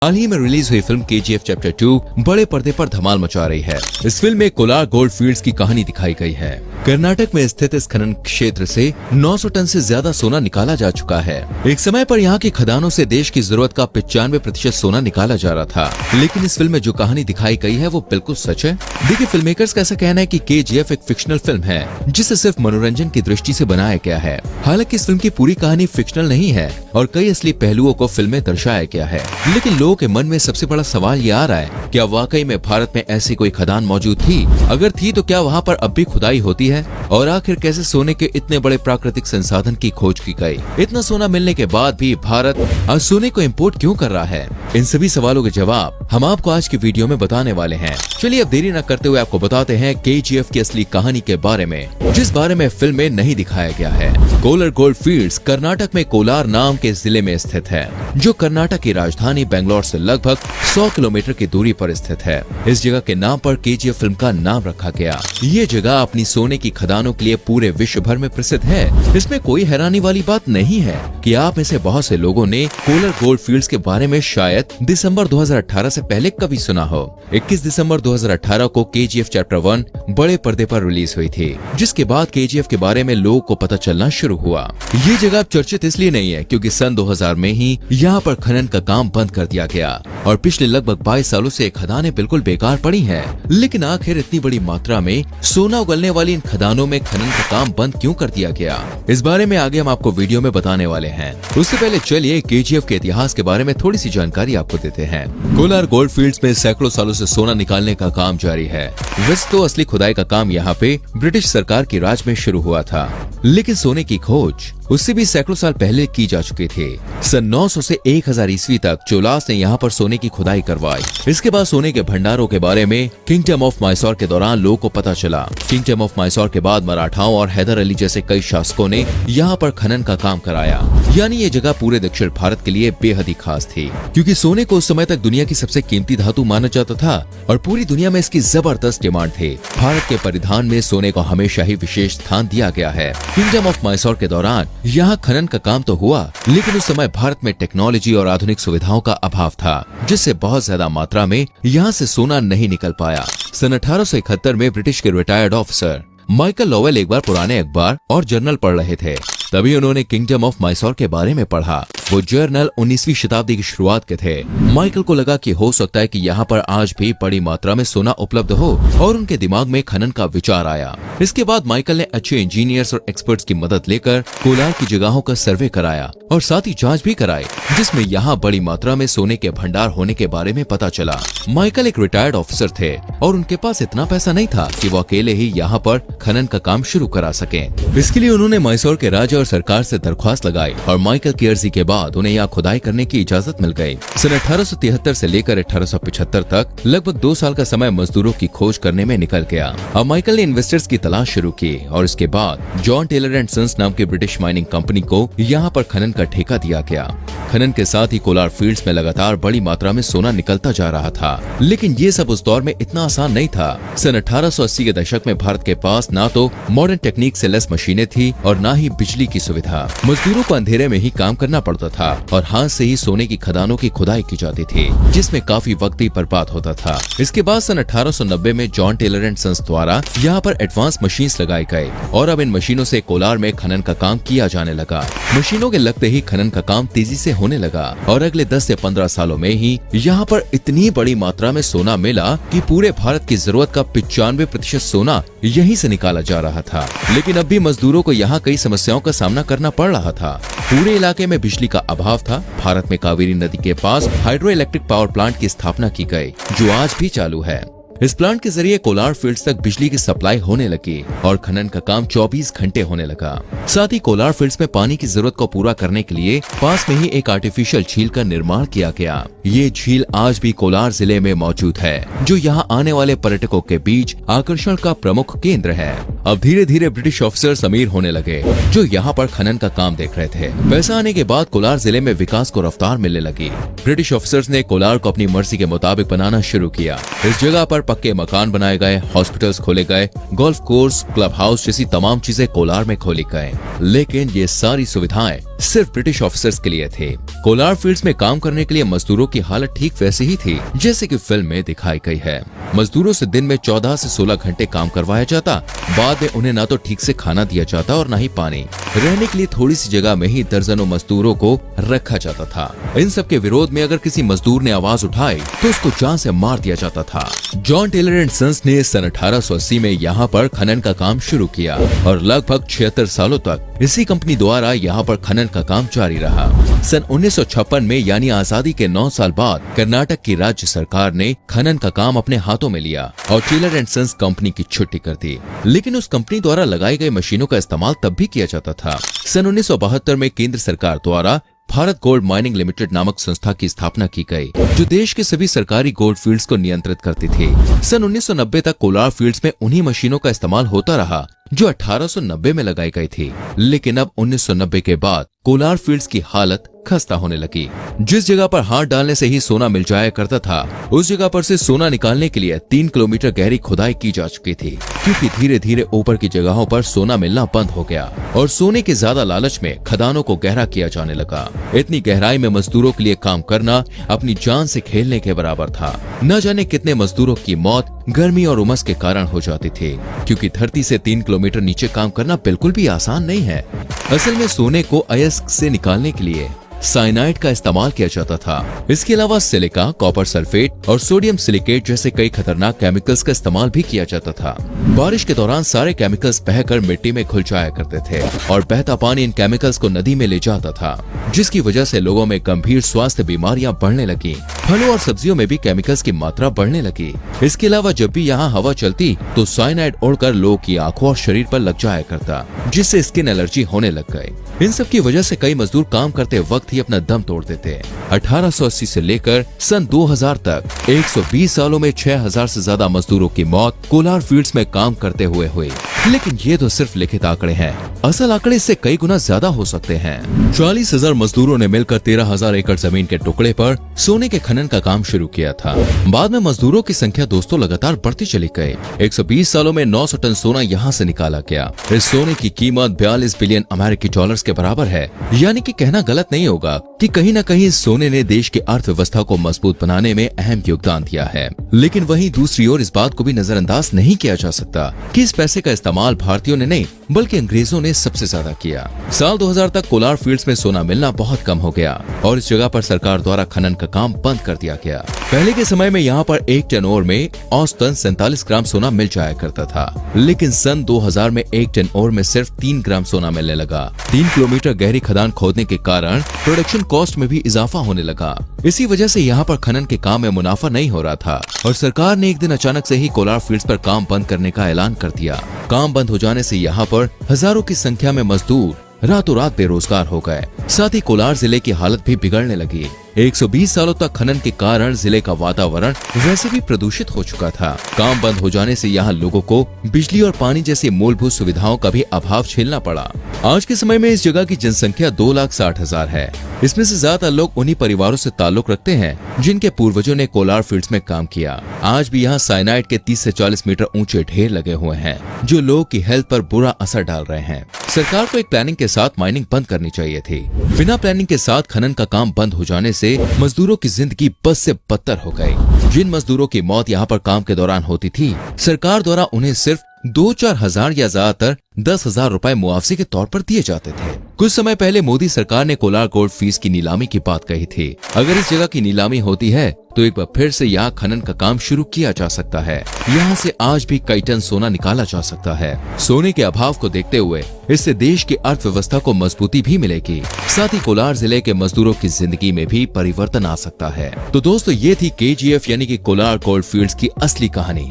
हाल ही में रिलीज हुई film KGF chapter 2 बड़े पर्दे पर धमाल मचा रही है। इस फिल्म में कोलार गोल्ड फील्ड्स की कहानी दिखाई गई है। कर्नाटक में स्थित इस खनन क्षेत्र से 900 टन से ज्यादा सोना निकाला जा चुका है। एक समय पर यहाँ की खदानों से देश की जरूरत का 95% सोना निकाला जा रहा था, लेकिन इस फिल्म में जो कहानी दिखाई गई है वो बिल्कुल सच है। देखिए, फिल्म मेकर्स का ऐसा कहना है कि KGF एक फिक्शनल फिल्म है जिसे सिर्फ मनोरंजन की दृष्टि से बनाया गया है। हालांकि इस फिल्म की पूरी कहानी फिक्शनल नहीं है और कई असली पहलुओं को फिल्म में दर्शाया गया है। लेकिन लोगों के मन में सबसे बड़ा सवाल ये आ रहा है, क्या वाकई में भारत में ऐसी कोई खदान मौजूद थी? अगर थी तो क्या वहाँ पर अब भी खुदाई होती है? और आखिर कैसे सोने के इतने बड़े प्राकृतिक संसाधन की खोज की गई? इतना सोना मिलने के बाद भी भारत आज सोने को इम्पोर्ट क्यों कर रहा है? इन सभी सवालों के जवाब हम आपको आज की वीडियो में बताने वाले हैं। चलिए अब देरी न करते हुए आपको बताते हैं KGF की असली कहानी के बारे में, जिस बारे में फिल्म में नहीं दिखाया गया है। कोलार गोल्ड फील्ड्स कर्नाटक में कोलार नाम के जिले में स्थित है, जो कर्नाटक की राजधानी बेंगलोर से लगभग 100 किलोमीटर की दूरी पर स्थित है। इस जगह के नाम पर KGF फिल्म का नाम रखा गया। ये जगह अपनी सोने की खदानों के लिए पूरे विश्व भर में प्रसिद्ध है। इसमें कोई हैरानी वाली बात नहीं है कि आप में से बहुत से लोगों ने कोलार गोल्ड फील्ड्स के बारे में शायद दिसंबर 2018 से पहले कभी सुना हो। 21 दिसंबर 2018 को KGF चैप्टर 1 बड़े पर्दे पर रिलीज हुई थी, जिसके बाद KGF के बारे में लोगों को पता चलना शुरू हुआ। ये जगह चर्चित इसलिए नहीं है क्योंकि सन 2000 में ही यहाँ पर खनन का काम बंद कर दिया गया और पिछले लगभग 22 सालों से खदानें बिल्कुल बेकार पड़ी हैं। लेकिन आखिर इतनी बड़ी मात्रा में सोना उगलने वाली इन खदानों में खनन का काम बंद क्यों कर दिया गया? इस बारे में आगे हम आपको वीडियो में बताने वाले हैं। उससे पहले चलिए KGF के इतिहास के बारे में थोड़ी सी जानकारी आपको देते हैं। कोलार गोल्ड फील्ड्स में सैकड़ों सालों से सोना निकालने का काम जारी है। वैसे तो असली खुदाई का काम यहाँ पे ब्रिटिश सरकार की राज में शुरू हुआ था, लेकिन सोने की खोज उससे भी सैकड़ों साल पहले की जा चुकी थी। सन 900 से 1000 ईस्वी तक चोलास ने यहाँ पर सोने की खुदाई करवाई। इसके बाद सोने के भंडारों के बारे में किंगडम ऑफ मैसूर के दौरान लोगों को पता चला। किंगडम ऑफ मैसूर के बाद मराठाओं और हैदर अली जैसे कई शासकों ने यहाँ पर खनन का काम कराया। यानी ये जगह पूरे दक्षिण भारत के लिए बेहद ही खास थी, क्योंकि सोने को उस समय तक दुनिया की सबसे कीमती धातु माना जाता था और पूरी दुनिया में इसकी जबरदस्त डिमांड थी। भारत के परिधान में सोने को हमेशा ही विशेष स्थान दिया गया है। किंगडम ऑफ मैसूर के दौरान यहाँ खनन का काम तो हुआ, लेकिन उस समय भारत में टेक्नोलॉजी और आधुनिक सुविधाओं का अभाव था, जिससे बहुत ज्यादा मात्रा में यहाँ से सोना नहीं निकल पाया। सन 1871 में ब्रिटिश के रिटायर्ड ऑफिसर माइकल लोवेल एक बार पुराने अखबार और जर्नल पढ़ रहे थे। तभी उन्होंने किंगडम ऑफ मैसूर के बारे में पढ़ा। वो जर्नल 19वीं शताब्दी की शुरुआत के थे। माइकल को लगा कि हो सकता है कि यहाँ पर आज भी बड़ी मात्रा में सोना उपलब्ध हो, और उनके दिमाग में खनन का विचार आया। इसके बाद माइकल ने अच्छे इंजीनियर्स और एक्सपर्ट्स की मदद लेकर कोलार की जगहों का सर्वे कराया और साथ ही जांच भी कराई, जिसमें यहाँ बड़ी मात्रा में सोने के भंडार होने के बारे में पता चला। माइकल एक रिटायर्ड ऑफिसर थे और उनके पास इतना पैसा नहीं था कि वो अकेले ही यहाँ पर खनन का काम शुरू करा सके। इसके लिए उन्होंने मैसूर के राजा और सरकार से दरख्वास्त लगाई और माइकल की अर्जी के बाद उन्हें यहाँ खुदाई करने की इजाजत मिल गई। सन 1873 से लेकर 1875 तक लगभग 2 साल का समय मजदूरों की खोज करने में निकल गया। अब माइकल ने इन्वेस्टर्स की तलाश शुरू की और इसके बाद जॉन टेलर एंड सन्स नाम की ब्रिटिश माइनिंग कंपनी को यहाँ पर खनन का ठेका दिया गया। खनन के साथ ही कोलार फील्ड्स में लगातार बड़ी मात्रा में सोना निकलता जा रहा था, लेकिन ये सब उस दौर में इतना आसान नहीं था। सन 1880 के दशक में भारत के पास ना तो मॉडर्न टेक्निक से लैस मशीनें थी और ना ही बिजली की सुविधा। मजदूरों को अंधेरे में ही काम करना पड़ता था और हाथ से ही सोने की खदानों की खुदाई की जाती थी, जिसमें काफी वक्त भी बर्बाद होता था। इसके बाद सन 1890 में जॉन टेलर एंड सन्स द्वारा यहाँ पर एडवांस मशीन्स लगाए गए और अब इन मशीनों से कोलार में खनन का काम किया जाने लगा। मशीनों के लगते ही खनन का काम तेजी से होने लगा और अगले 10 से 15 सालों में ही यहाँ पर इतनी बड़ी मात्रा में सोना मिला कि पूरे भारत की जरूरत का 95% सोना यहीं से निकाला जा रहा था। लेकिन अब भी मजदूरों को यहाँ कई समस्याओं का सामना करना पड़ रहा था। पूरे इलाके में बिजली का अभाव था। भारत में कावेरी नदी के पास हाइड्रो इलेक्ट्रिक पावर प्लांट की स्थापना की गई, जो आज भी चालू है। इस प्लांट के जरिए कोलार फील्ड्स तक बिजली की सप्लाई होने लगी और खनन का काम 24 घंटे होने लगा। साथ ही कोलार फील्ड्स में पानी की जरूरत को पूरा करने के लिए पास में ही एक आर्टिफिशियल झील का निर्माण किया गया। ये झील आज भी कोलार जिले में मौजूद है, जो यहाँ आने वाले पर्यटकों के बीच आकर्षण का प्रमुख केंद्र है। अब धीरे धीरे ब्रिटिश ऑफिसर्स अमीर होने लगे, जो यहाँ पर खनन का काम देख रहे थे। पैसा आने के बाद कोलार जिले में विकास को रफ्तार मिलने लगी। ब्रिटिश ऑफिसर्स ने कोलार को अपनी मर्जी के मुताबिक बनाना शुरू किया। इस जगह पर पक्के मकान बनाए गए, हॉस्पिटल्स खोले गए, गोल्फ कोर्स, क्लब हाउस जैसी तमाम चीजें कोलार में खोली गए। लेकिन ये सारी सुविधाएं सिर्फ ब्रिटिश ऑफिसर्स के लिए थे। कोलार फील्ड्स में काम करने के लिए मजदूरों की हालत ठीक वैसी ही थी जैसे कि फिल्म में दिखाई गई है। मजदूरों से दिन में 14 से 16 घंटे काम करवाया जाता। बाद में उन्हें ना तो ठीक से खाना दिया जाता और न ही पानी। रहने के लिए थोड़ी सी जगह में ही दर्जनों मजदूरों को रखा जाता था। इन सब के विरोध में अगर किसी मजदूर ने आवाज उठाई तो उसको जान से मार दिया जाता था। जॉन टेलर एंड सन्स ने सन 1880 में यहाँ पर खनन का काम शुरू किया और लगभग 76 सालों तक इसी कंपनी द्वारा यहाँ पर खनन का काम जारी रहा। सन 1956 में यानी आजादी के 9 साल बाद कर्नाटक की राज्य सरकार ने खनन का काम अपने हाथों में लिया और टेलर एंड सन्स कंपनी की छुट्टी कर दी। लेकिन उस कंपनी द्वारा लगाई गई मशीनों का इस्तेमाल तब भी किया जाता था। सन 1972 में केंद्र सरकार द्वारा भारत गोल्ड माइनिंग लिमिटेड नामक संस्था की स्थापना की गई, जो देश के सभी सरकारी गोल्ड फील्ड्स को नियंत्रित करती थी। सन 1990 तक कोलार फील्ड्स में उन्हीं मशीनों का इस्तेमाल होता रहा जो 1890 में लगाई गई थी। लेकिन अब 1990 के बाद कोलार फील्ड्स की हालत खस्ता होने लगी। जिस जगह पर हाथ डालने से ही सोना मिल जाया करता था, उस जगह पर से सोना निकालने के लिए 3 किलोमीटर गहरी खुदाई की जा चुकी थी, क्योंकि धीरे धीरे ऊपर की जगहों पर सोना मिलना बंद हो गया और सोने के ज्यादा लालच में खदानों को गहरा किया जाने लगा। इतनी गहराई में मजदूरों के लिए काम करना अपनी जान से खेलने के बराबर था। न जाने कितने मजदूरों की मौत गर्मी और उमस के कारण हो जाती थी, क्योंकि धरती से 3 किलोमीटर नीचे काम करना बिल्कुल भी आसान नहीं है। असल में सोने को अयस्क से निकालने के लिए साइनाइड का इस्तेमाल किया जाता था। इसके अलावा सिलिका, कॉपर सल्फेट और सोडियम सिलिकेट जैसे कई खतरनाक केमिकल्स का इस्तेमाल भी किया जाता था। बारिश के दौरान सारे केमिकल्स बहकर मिट्टी में घुल जाया करते थे और बहता पानी इन केमिकल्स को नदी में ले जाता था, जिसकी वजह से लोगों में गंभीर स्वास्थ्य बीमारियां बढ़ने लगी। फलों और सब्जियों में भी केमिकल्स की मात्रा बढ़ने लगी। इसके अलावा जब भी यहाँ हवा चलती तो साइनाइड उड़कर लोगों की आंखों और शरीर पर लग जाया करता, जिससे स्किन एलर्जी होने लग गई। इन सब की वजह से कई मजदूर काम करते वक्त ही अपना दम तोड़ देते। 1880 से लेकर सन 2000 तक 120 सालों में 6000 से ज्यादा मजदूरों की मौत कोलार फील्ड्स में काम करते हुए हुई। लेकिन ये तो सिर्फ लिखित आंकड़े हैं, असल आंकड़े इससे कई गुना ज्यादा हो सकते हैं। 40,000 मजदूरों ने मिलकर 13,000 एकड़ जमीन के टुकड़े पर सोने के खनन का काम शुरू किया था। बाद में मजदूरों की संख्या दोस्तों लगातार बढ़ती चली गई। 120 सालों में 900 टन सोना यहाँ से निकाला गया। इस सोने की कीमत 42 बिलियन अमेरिकी डॉलर्स के बराबर है। यानी कि कहना गलत नहीं होगा कि कहीं न कहीं सोने ने देश की अर्थव्यवस्था को मजबूत बनाने में अहम योगदान दिया है। लेकिन वहीं दूसरी ओर इस बात को भी नजरअंदाज नहीं किया जा सकता कि इस पैसे का इस्तेमाल भारतीयों ने नहीं बल्कि अंग्रेजों ने सबसे ज्यादा किया। साल 2000 तक कोलार फील्ड्स में सोना मिलना बहुत कम हो गया और इस जगह पर सरकार द्वारा खनन का काम बंद कर दिया गया। पहले के समय में यहाँ पर 1 टन ओर में औसतन 47 ग्राम सोना मिल जाया करता था, लेकिन सन 2000 में 1 टन ओर में सिर्फ 3 ग्राम सोना मिलने लगा। 3 किलोमीटर गहरी खदान खोदने के कारण प्रोडक्शन कॉस्ट में भी इजाफा होने लगा। इसी वजह से यहाँ पर खनन के काम में मुनाफा नहीं हो रहा था और सरकार ने एक दिन अचानक से ही कोलार फील्ड्स पर काम बंद करने का ऐलान कर दिया। काम बंद हो जाने से यहाँ पर हजारों की संख्या में मजदूर रातों रात बेरोजगार हो गए। साथ ही कोलार जिले की हालत भी बिगड़ने लगी। 120 सालों तक खनन के कारण जिले का वातावरण वैसे भी प्रदूषित हो चुका था। काम बंद हो जाने से यहाँ लोगों को बिजली और पानी जैसी मूलभूत सुविधाओं का भी अभाव झेलना पड़ा। आज के समय में इस जगह की जनसंख्या 2,60,000 है। इसमें से ज्यादा लोग उन्हीं परिवारों से ताल्लुक रखते हैं जिनके पूर्वजों ने कोलार फील्ड्स में काम किया। आज भी यहाँ साइनाइड के 30 से 40 मीटर ऊंचे ढेर लगे हुए हैं, जो लोगों की हेल्थ पर बुरा असर डाल रहे हैं। सरकार को एक प्लानिंग के साथ माइनिंग बंद करनी चाहिए थी। बिना प्लानिंग के साथ खनन का काम बंद हो जाने से मजदूरों की जिंदगी बद से बदतर हो गई। जिन मजदूरों की मौत यहाँ पर काम के दौरान होती थी, सरकार द्वारा उन्हें सिर्फ 2-4 हजार या ज्यादातर 10,000 रुपए मुआवजे के तौर पर दिए जाते थे। कुछ समय पहले मोदी सरकार ने कोलार गोल्ड फील्ड्स की नीलामी की बात कही थी। अगर इस जगह की नीलामी होती है तो एक बार फिर से यहाँ खनन का काम शुरू किया जा सकता है। यहाँ से आज भी कई टन सोना निकाला जा सकता है। सोने के अभाव को देखते हुए इससे देश की अर्थव्यवस्था को मजबूती भी मिलेगी। साथ ही कोलार जिले के मजदूरों की जिंदगी में भी परिवर्तन आ सकता है। तो दोस्तों, ये थी KGF यानी कि कोलार गोल्ड फील्ड्स की असली कहानी।